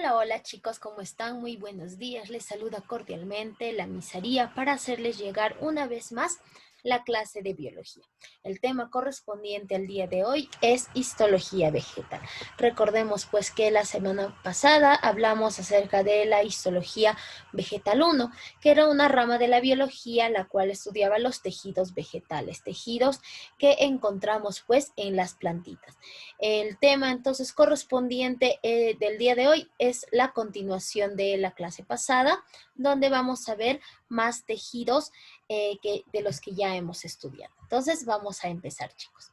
Hola, hola chicos, ¿cómo están? Muy buenos días. Les saluda cordialmente la misaría para hacerles llegar una vez más la clase de biología. El tema correspondiente al día de hoy es histología vegetal. Recordemos pues que la semana pasada hablamos acerca de la histología vegetal 1, que era una rama de la biología la cual estudiaba los tejidos vegetales, tejidos que encontramos pues en las plantitas. El tema entonces correspondiente del día de hoy es la continuación de la clase pasada, donde vamos a ver más tejidos de los que ya hemos estudiado. Entonces vamos a empezar, chicos.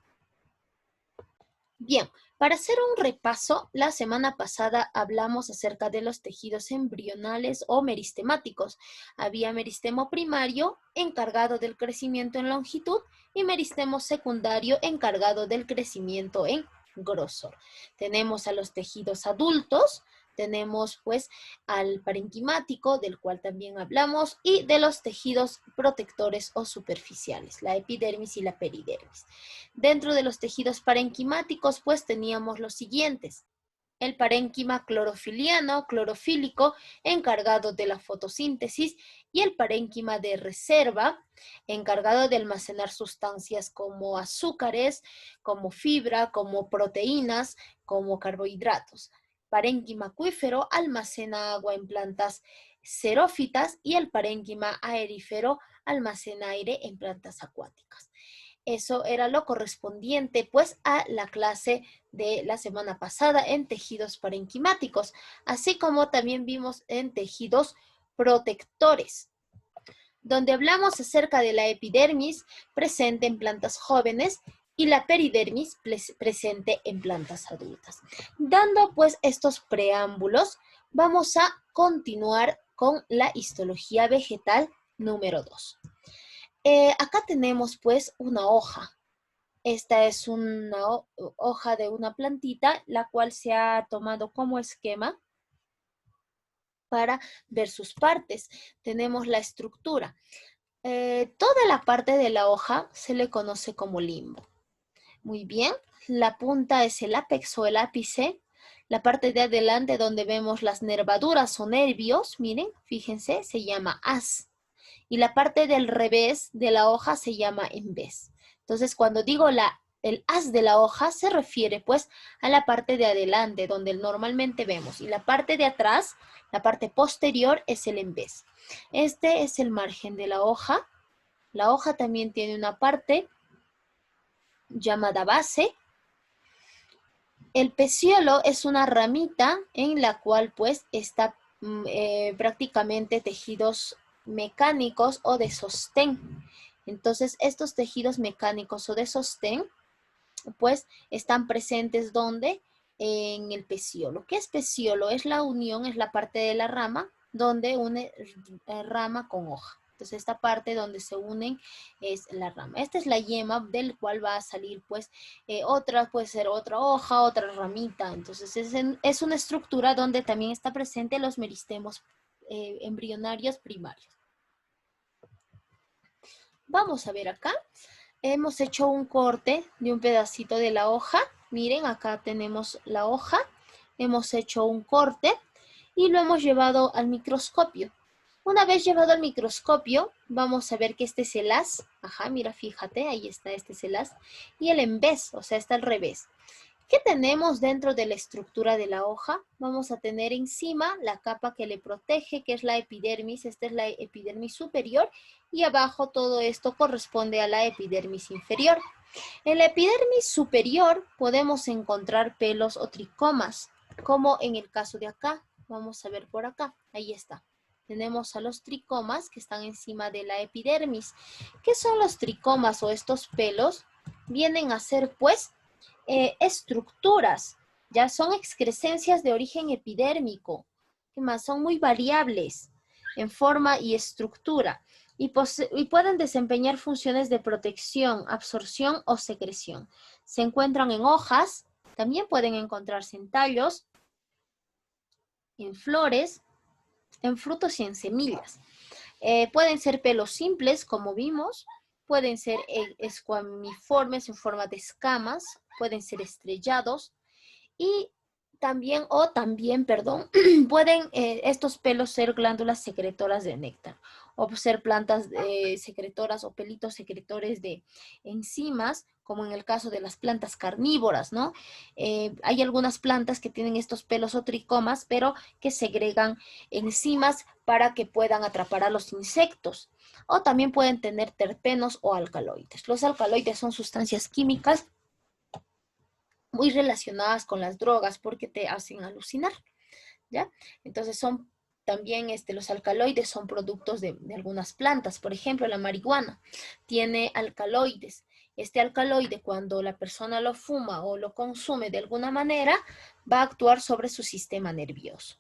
Bien, para hacer un repaso, la semana pasada hablamos acerca de los tejidos embrionales o meristemáticos. Había meristemo primario encargado del crecimiento en longitud y meristemo secundario encargado del crecimiento en grosor. Tenemos a los tejidos adultos, tenemos pues al parenquimático, del cual también hablamos, y de los tejidos protectores o superficiales, la epidermis y la peridermis. Dentro de los tejidos parenquimáticos, pues teníamos los siguientes. El parénquima clorofiliano, clorofílico, encargado de la fotosíntesis, y el parénquima de reserva, encargado de almacenar sustancias como azúcares, como fibra, como proteínas, como carbohidratos. Parénquima acuífero almacena agua en plantas xerófitas y el parénquima aerífero almacena aire en plantas acuáticas. Eso era lo correspondiente pues a la clase de la semana pasada en tejidos parenquimáticos, así como también vimos en tejidos protectores, donde hablamos acerca de la epidermis presente en plantas jóvenes y la peridermis presente en plantas adultas. Dando pues estos preámbulos, vamos a continuar con la histología vegetal número 2. Acá tenemos pues una hoja. Esta es una hoja de una plantita, la cual se ha tomado como esquema para ver sus partes. Tenemos la estructura. Toda la parte de la hoja se le conoce como limbo. Muy bien, la punta es el ápex o el ápice. La parte de adelante donde vemos las nervaduras o nervios, miren, fíjense, se llama haz. Y la parte del revés de la hoja se llama embés. Entonces, cuando digo el haz de la hoja, se refiere pues a la parte de adelante, donde normalmente vemos. Y la parte de atrás, la parte posterior, es el embés. Este es el margen de la hoja. La hoja también tiene una parte llamada base. El peciolo es una ramita en la cual pues está prácticamente tejidos mecánicos o de sostén. Entonces, estos tejidos mecánicos o de sostén, pues, están presentes ¿dónde? En el peciolo. ¿Qué es peciolo? Es la unión, es la parte de la rama donde une rama con hoja. Entonces, esta parte donde se unen es la rama. Esta es la yema del cual va a salir, pues, otra, puede ser otra hoja, otra ramita. Entonces, es una estructura donde también está presente los meristemos embrionarios primarios. Vamos a ver acá. Hemos hecho un corte de un pedacito de la hoja. Miren, acá tenemos la hoja. Hemos hecho un corte y lo hemos llevado al microscopio. Una vez llevado al microscopio, vamos a ver que este es el haz. Ajá, mira, fíjate, ahí está, este es el haz. Y el embés, o sea, está al revés. ¿Qué tenemos dentro de la estructura de la hoja? Vamos a tener encima la capa que le protege, que es la epidermis. Esta es la epidermis superior y abajo todo esto corresponde a la epidermis inferior. En la epidermis superior podemos encontrar pelos o tricomas, como en el caso de acá. Vamos a ver por acá, ahí está. Tenemos a los tricomas que están encima de la epidermis. ¿Qué son los tricomas o estos pelos? Vienen a ser pues estructuras, ya son excrescencias de origen epidérmico, ¿qué más? Son muy variables en forma y estructura y pueden desempeñar funciones de protección, absorción o secreción. Se encuentran en hojas, también pueden encontrarse en tallos, en flores, en frutos y en semillas. Pueden ser pelos simples, como vimos, pueden ser esquamiformes en forma de escamas, pueden ser estrellados y Perdón, pueden estos pelos ser glándulas secretoras de néctar o ser plantas secretoras o pelitos secretores de enzimas, como en el caso de las plantas carnívoras, ¿no? Hay algunas plantas que tienen estos pelos o tricomas, pero que segregan enzimas para que puedan atrapar a los insectos. O también pueden tener terpenos o alcaloides. Los alcaloides son sustancias químicas muy relacionadas con las drogas porque te hacen alucinar, ¿ya? Entonces son también los alcaloides son productos de algunas plantas. Por ejemplo, la marihuana tiene alcaloides. Este alcaloide, cuando la persona lo fuma o lo consume de alguna manera, va a actuar sobre su sistema nervioso.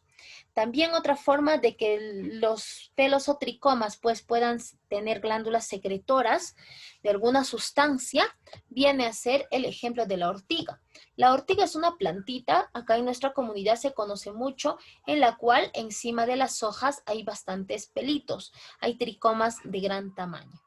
También otra forma de que los pelos o tricomas pues puedan tener glándulas secretoras de alguna sustancia viene a ser el ejemplo de la ortiga. La ortiga es una plantita, acá en nuestra comunidad se conoce mucho, en la cual encima de las hojas hay bastantes pelitos, hay tricomas de gran tamaño.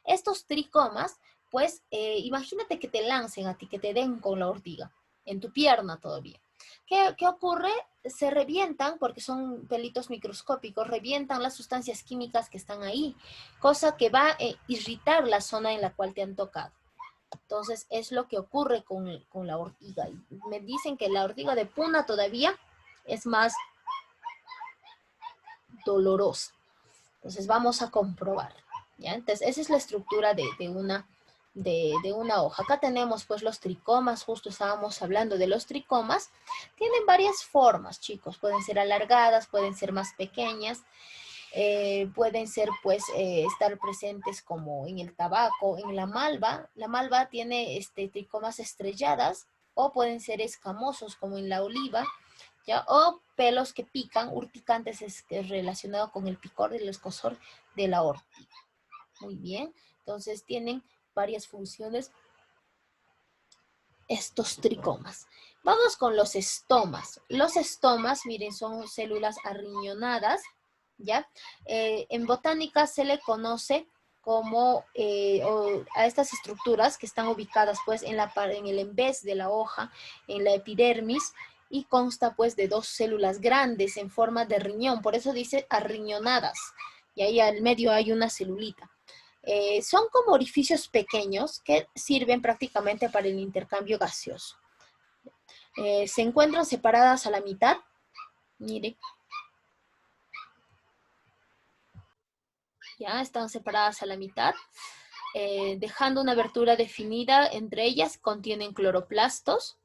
Estos tricomas, pues imagínate que te lancen a ti, que te den con la ortiga, en tu pierna todavía. ¿Qué ocurre? Se revientan, porque son pelitos microscópicos, revientan las sustancias químicas que están ahí, cosa que va a irritar la zona en la cual te han tocado. Entonces, es lo que ocurre con la ortiga. Y me dicen que la ortiga de puna todavía es más dolorosa. Entonces, vamos a comprobar, ¿ya? Entonces, esa es la estructura de una hoja. Acá tenemos pues los tricomas, justo estábamos hablando de los tricomas. Tienen varias formas, chicos. Pueden ser alargadas, pueden ser más pequeñas. Pueden ser pues estar presentes como en el tabaco, en la malva. La malva tiene tricomas estrelladas o pueden ser escamosos como en la oliva, ¿ya? O pelos que pican, urticantes es relacionado con el picor del escozor de la ortiga. Muy bien, entonces tienen varias funciones estos tricomas. Vamos con los estomas. Los estomas, miren, son células arriñonadas, ¿ya? En botánica se le conoce como a estas estructuras que están ubicadas pues en el envés de la hoja, en la epidermis, y consta pues de dos células grandes en forma de riñón, por eso dice arriñonadas, y ahí al medio hay una celulita. Son como orificios pequeños que sirven prácticamente para el intercambio gaseoso. Se encuentran separadas a la mitad. Miren. Ya están separadas a la mitad, dejando una abertura definida entre ellas. Contienen cloroplastos,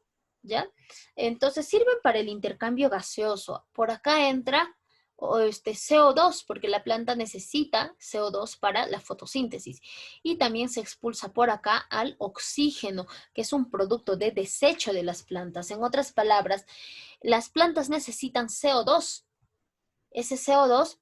¿ya? Entonces sirven para el intercambio gaseoso. Por acá entra CO2, porque la planta necesita CO2 para la fotosíntesis. Y también se expulsa por acá al oxígeno, que es un producto de desecho de las plantas. En otras palabras, las plantas necesitan CO2. Ese CO2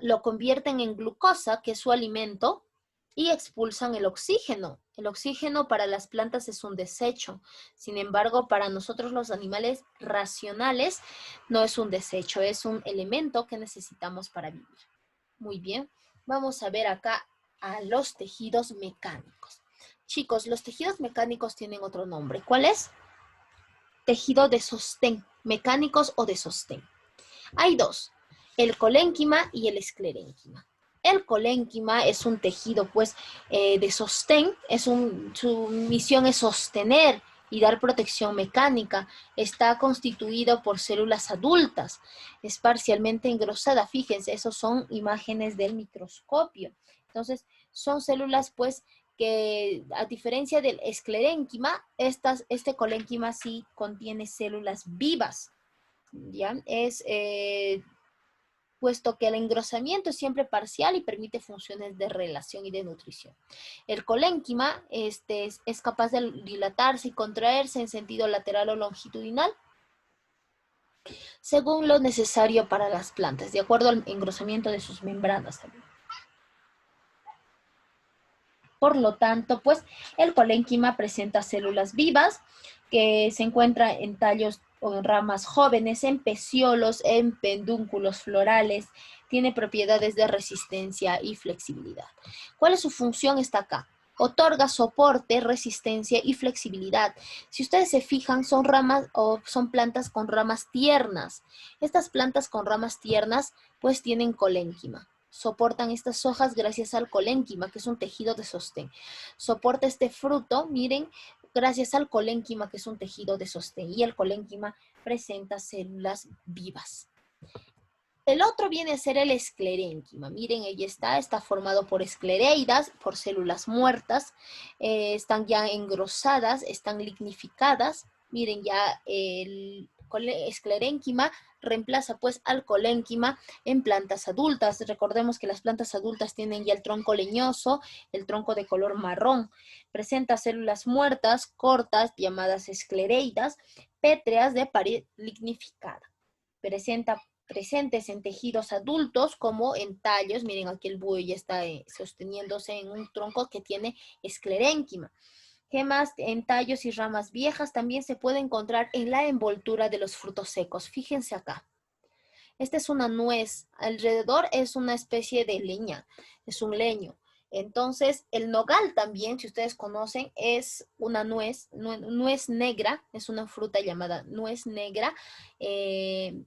lo convierten en glucosa, que es su alimento, y expulsan el oxígeno. El oxígeno para las plantas es un desecho. Sin embargo, para nosotros los animales racionales no es un desecho, es un elemento que necesitamos para vivir. Muy bien, vamos a ver acá a los tejidos mecánicos. Chicos, los tejidos mecánicos tienen otro nombre. ¿Cuál es? Tejido de sostén, mecánicos o de sostén. Hay dos, el colénquima y el esclerénquima. El colénquima es un tejido pues de sostén, su misión es sostener y dar protección mecánica. Está constituido por células adultas, es parcialmente engrosada. Fíjense, esos son imágenes del microscopio. Entonces, son células pues que a diferencia del esclerénquima, este colénquima sí contiene células vivas. ¿Ya? Puesto que el engrosamiento es siempre parcial y permite funciones de relación y de nutrición. El colénquima es capaz de dilatarse y contraerse en sentido lateral o longitudinal según lo necesario para las plantas, de acuerdo al engrosamiento de sus membranas también. Por lo tanto, pues, el colénquima presenta células vivas que se encuentran en tallos o en ramas jóvenes, en peciolos, en pedúnculos florales. Tiene propiedades de resistencia y flexibilidad. ¿Cuál es su función? Está acá. Otorga soporte, resistencia y flexibilidad. Si ustedes se fijan, son ramas o son plantas con ramas tiernas. Estas plantas con ramas tiernas pues tienen colénquima. Soportan estas hojas gracias al colénquima, que es un tejido de sostén. Soporta este fruto, miren, gracias al colénquima, que es un tejido de sostén. Y el colénquima presenta células vivas. El otro viene a ser el esclerénquima. Miren, ahí está formado por esclereidas, por células muertas, están ya engrosadas, están lignificadas. Miren, ya el esclerénquima reemplaza pues al colénquima en plantas adultas. Recordemos que las plantas adultas tienen ya el tronco leñoso, el tronco de color marrón. Presenta células muertas, cortas, llamadas esclereidas, pétreas de pared lignificada. Presentes en tejidos adultos como en tallos. Miren, aquí el búho ya está sosteniéndose en un tronco que tiene esclerénquima. ¿Qué más? En tallos y ramas viejas también se puede encontrar en la envoltura de los frutos secos. Fíjense acá. Esta es una nuez. Alrededor es una especie de leña. Es un leño. Entonces, el nogal también, si ustedes conocen, es una nuez negra. Es una fruta llamada nuez negra. Que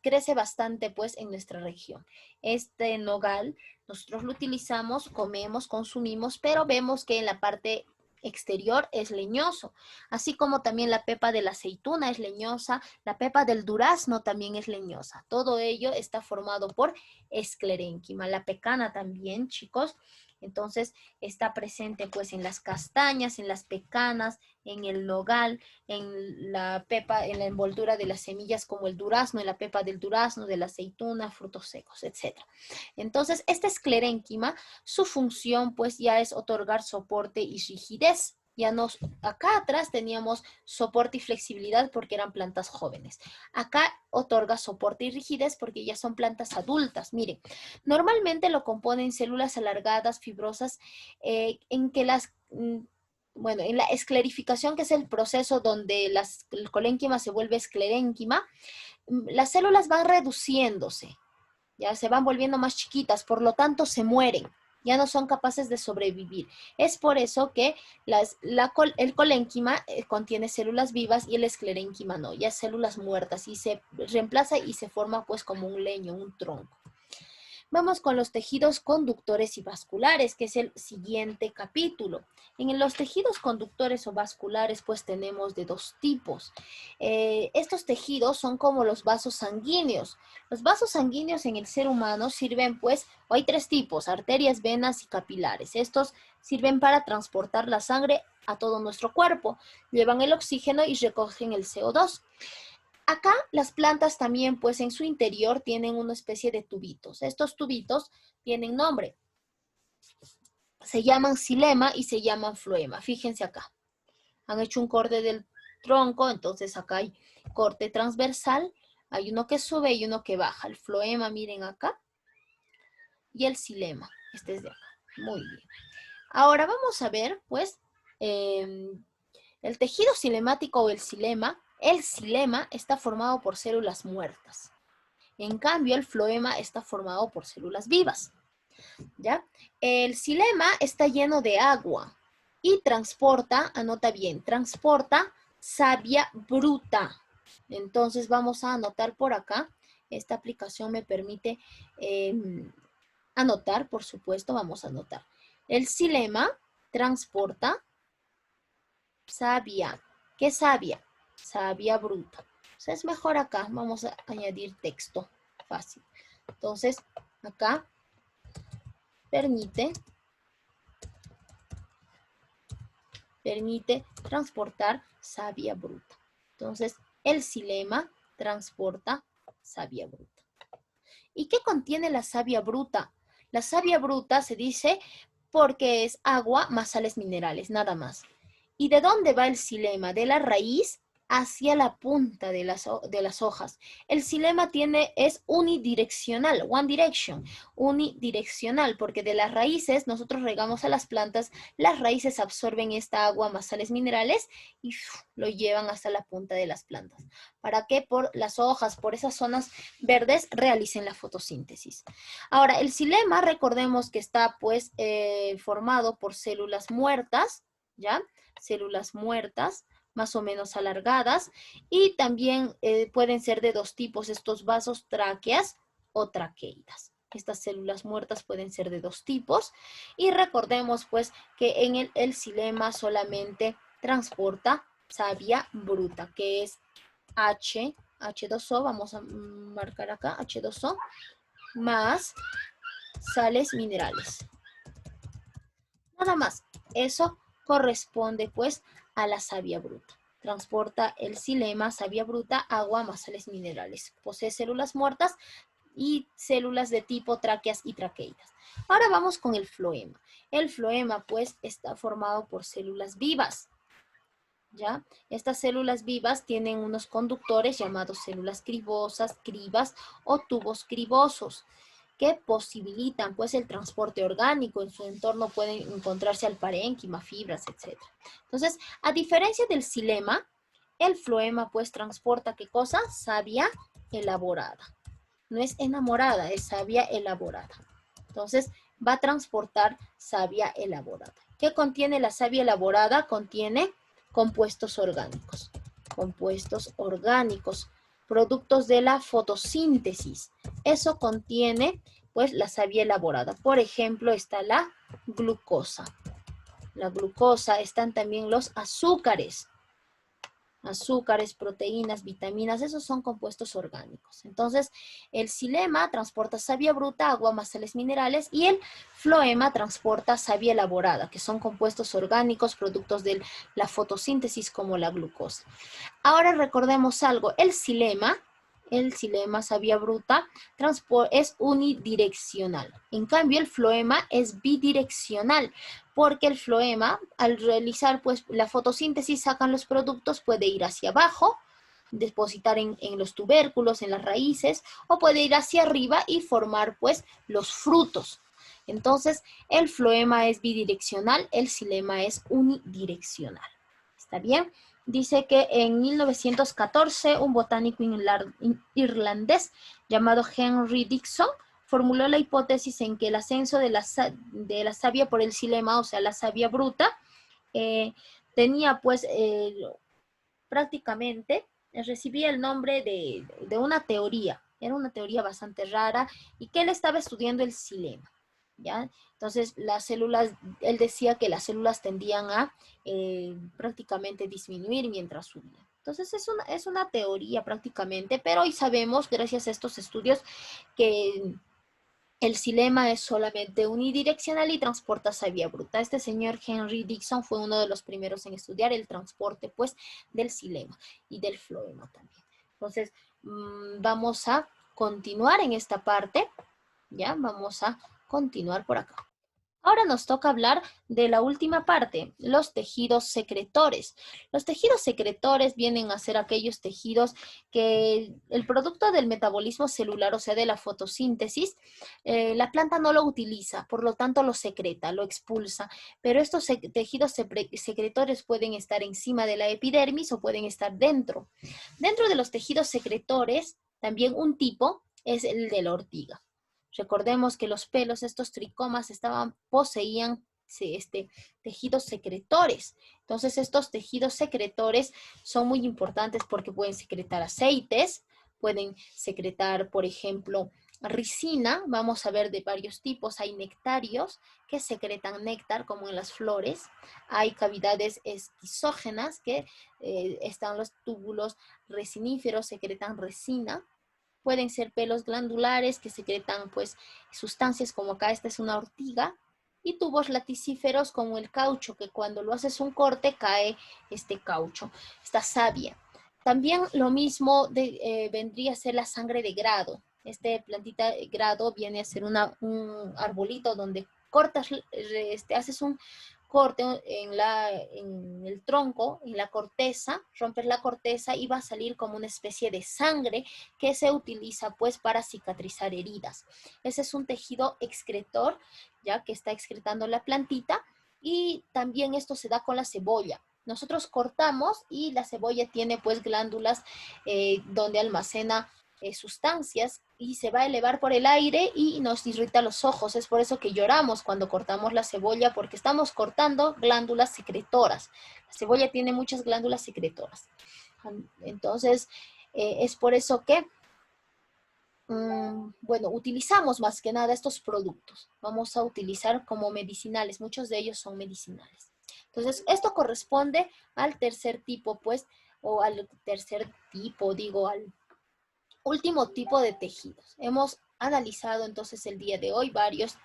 crece bastante pues en nuestra región. Este nogal nosotros lo utilizamos, comemos, consumimos, pero vemos que en la parte exterior es leñoso, así como también la pepa de la aceituna es leñosa, la pepa del durazno también es leñosa. Todo ello está formado por esclerénquima. La pecana también, chicos. Entonces está presente pues en las castañas, en las pecanas, en el nogal, en la pepa, en la envoltura de las semillas como el durazno, en la pepa del durazno, de la aceituna, frutos secos, etc. Entonces, esta esclerénquima, su función pues ya es otorgar soporte y rigidez. Acá atrás teníamos soporte y flexibilidad porque eran plantas jóvenes. Acá otorga soporte y rigidez porque ya son plantas adultas. Miren, normalmente lo componen células alargadas, fibrosas, en que en la esclerificación, que es el proceso donde el colénquima se vuelve esclerénquima, las células van reduciéndose, ya se van volviendo más chiquitas, por lo tanto se mueren, ya no son capaces de sobrevivir. Es por eso que el colénquima contiene células vivas y el esclerénquima no, ya células muertas, y se reemplaza y se forma pues como un leño, un tronco. Vamos con los tejidos conductores y vasculares, que es el siguiente capítulo. En los tejidos conductores o vasculares, pues tenemos de dos tipos. Estos tejidos son como los vasos sanguíneos. Los vasos sanguíneos en el ser humano sirven, pues, o hay tres tipos: arterias, venas y capilares. Estos sirven para transportar la sangre a todo nuestro cuerpo, llevan el oxígeno y recogen el CO2. Acá las plantas también, pues en su interior tienen una especie de tubitos. Estos tubitos tienen nombre. Se llaman xilema y se llaman floema. Fíjense acá. Han hecho un corte del tronco, entonces acá hay corte transversal. Hay uno que sube y uno que baja. El floema, miren acá. Y el xilema. Este es de acá. Muy bien. Ahora vamos a ver, pues, el tejido cilemático o el xilema. El xilema está formado por células muertas. En cambio, el floema está formado por células vivas. ¿Ya? El xilema está lleno de agua y transporta, anota bien, transporta savia bruta. Entonces vamos a anotar por acá. Esta aplicación me permite anotar, por supuesto, vamos a anotar. El xilema transporta savia. ¿Qué savia? Savia bruta. Entonces es mejor acá, vamos a añadir texto fácil. Entonces, acá permite transportar savia bruta. Entonces, el xilema transporta savia bruta. ¿Y qué contiene la savia bruta? La savia bruta se dice porque es agua más sales minerales, nada más. ¿Y de dónde va el xilema? De la raíz hacia la punta de las hojas. El xilema es unidireccional, one direction, unidireccional, porque de las raíces nosotros regamos a las plantas, las raíces absorben esta agua más sales minerales y lo llevan hasta la punta de las plantas, para que por las hojas, por esas zonas verdes, realicen la fotosíntesis. Ahora, el xilema, recordemos que está pues formado por células muertas, ¿ya? Células muertas, más o menos alargadas, y también pueden ser de dos tipos, estos vasos tráqueas o traqueidas. Estas células muertas pueden ser de dos tipos, y recordemos pues que en el xilema solamente transporta savia bruta, que es H2O, vamos a marcar acá, H2O, más sales minerales. Nada más, eso corresponde pues a la savia bruta. Transporta el xilema, savia bruta, agua más sales minerales. Posee células muertas y células de tipo tráqueas y traqueidas. Ahora vamos con el floema. El floema pues está formado por células vivas, ¿ya? Estas células vivas tienen unos conductores llamados células cribosas, cribas o tubos cribosos, que posibilitan pues el transporte orgánico. En su entorno pueden encontrarse al parénquima, fibras, etc. Entonces, a diferencia del xilema, el floema pues transporta ¿qué cosa? Savia elaborada. No es enamorada, es savia elaborada. Entonces, va a transportar savia elaborada. ¿Qué contiene la savia elaborada? Contiene compuestos orgánicos. Compuestos orgánicos, productos de la fotosíntesis. Eso contiene, pues, la savia elaborada. Por ejemplo, está la glucosa. La glucosa, están también los azúcares. Azúcares, proteínas, vitaminas, esos son compuestos orgánicos. Entonces, el xilema transporta savia bruta, agua más sales minerales, y el floema transporta savia elaborada, que son compuestos orgánicos, productos de la fotosíntesis como la glucosa. Ahora recordemos algo, el xilema, savia bruta, es unidireccional. En cambio, el floema es bidireccional, porque el floema, al realizar pues la fotosíntesis, sacan los productos, puede ir hacia abajo, depositar en los tubérculos, en las raíces, o puede ir hacia arriba y formar pues los frutos. Entonces, el floema es bidireccional, el xilema es unidireccional. ¿Está bien? Dice que en 1914 un botánico irlandés llamado Henry Dixon formuló la hipótesis en que el ascenso de la savia por el xilema, o sea, la savia bruta, tenía pues prácticamente, recibía el nombre de una teoría. Era una teoría bastante rara y que él estaba estudiando el xilema, ¿ya? Entonces, las células, él decía que las células tendían a prácticamente disminuir mientras subían. Entonces, es una teoría prácticamente, pero hoy sabemos, gracias a estos estudios, que el xilema es solamente unidireccional y transporta savia bruta. Este señor Henry Dixon fue uno de los primeros en estudiar el transporte, pues, del xilema y del floema también. Entonces, vamos a continuar en esta parte, ¿ya? Vamos a continuar por acá. Ahora nos toca hablar de la última parte, los tejidos secretores. Los tejidos secretores vienen a ser aquellos tejidos que el producto del metabolismo celular, o sea, de la fotosíntesis, la planta no lo utiliza, por lo tanto lo secreta, lo expulsa. Pero estos tejidos secretores pueden estar encima de la epidermis o pueden estar dentro. Dentro de los tejidos secretores, también un tipo es el de la ortiga. Recordemos que los pelos, estos tricomas, poseían tejidos secretores. Entonces, estos tejidos secretores son muy importantes porque pueden secretar aceites, pueden secretar, por ejemplo, ricina. Vamos a ver de varios tipos. Hay nectarios que secretan néctar, como en las flores. Hay cavidades esquizógenas que están los túbulos resiníferos, secretan resina. Pueden ser pelos glandulares que secretan pues sustancias como acá, esta es una ortiga, y tubos laticíferos como el caucho, que cuando lo haces un corte cae este caucho, esta savia. También lo mismo vendría a ser la sangre de grado. Este plantita de grado viene a ser un arbolito donde cortas, haces un corte en el tronco, en la corteza, rompes la corteza y va a salir como una especie de sangre que se utiliza pues para cicatrizar heridas. Ese es un tejido excretor, ya que está excretando la plantita, y también esto se da con la cebolla. Nosotros cortamos y la cebolla tiene pues glándulas donde almacena sustancias y se va a elevar por el aire y nos irrita los ojos. Es por eso que lloramos cuando cortamos la cebolla, porque estamos cortando glándulas secretoras. La cebolla tiene muchas glándulas secretoras. Entonces, es por eso que, bueno, utilizamos más que nada estos productos. Vamos a utilizar como medicinales. Muchos de ellos son medicinales. Entonces, esto corresponde al tercer tipo, pues, o al tercer tipo, digo, al último tipo de tejidos. Hemos analizado entonces el día de hoy varios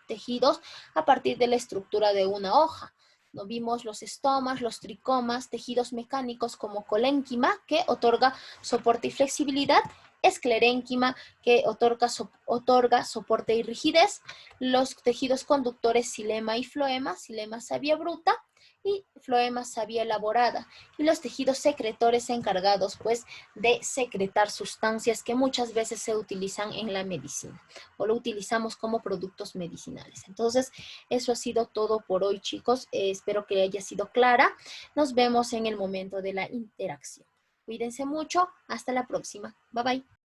tejidos a partir de la estructura de una hoja. ¿No? Vimos los estomas, los tricomas, tejidos mecánicos como colénquima, que otorga soporte y flexibilidad, esclerénquima, que otorga soporte y rigidez, los tejidos conductores xilema y floema, xilema savia bruta y floema savia elaborada, y los tejidos secretores encargados pues de secretar sustancias que muchas veces se utilizan en la medicina o lo utilizamos como productos medicinales. Entonces, eso ha sido todo por hoy, chicos. Espero que haya sido clara. Nos vemos en el momento de la interacción. Cuídense mucho. Hasta la próxima. Bye, bye.